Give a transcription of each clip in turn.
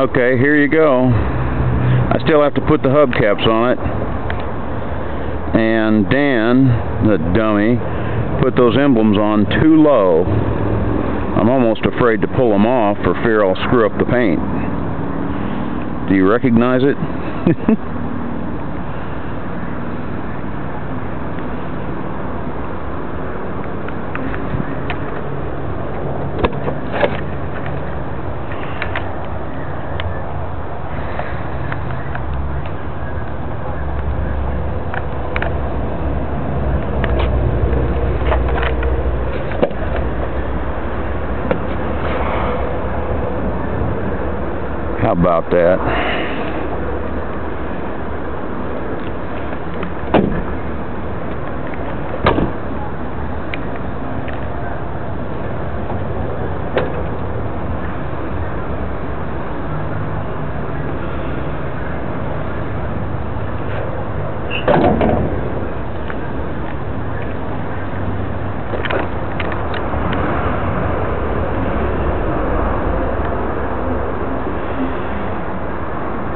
Okay, here you go. I still have to put the hubcaps on it. And Dan, the dummy, put those emblems on too low. I'm almost afraid to pull them off for fear I'll screw up the paint. Do you recognize it? How about that?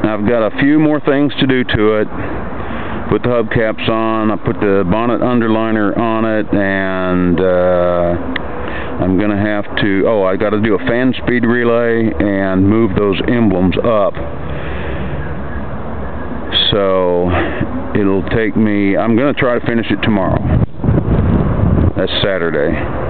I've got a few more things to do to it. Put the hubcaps on, I put the bonnet underliner on it, and I'm going to have to, I got to do a fan speed relay and move those emblems up. So it'll take me, I'm going to try to finish it tomorrow. That's Saturday.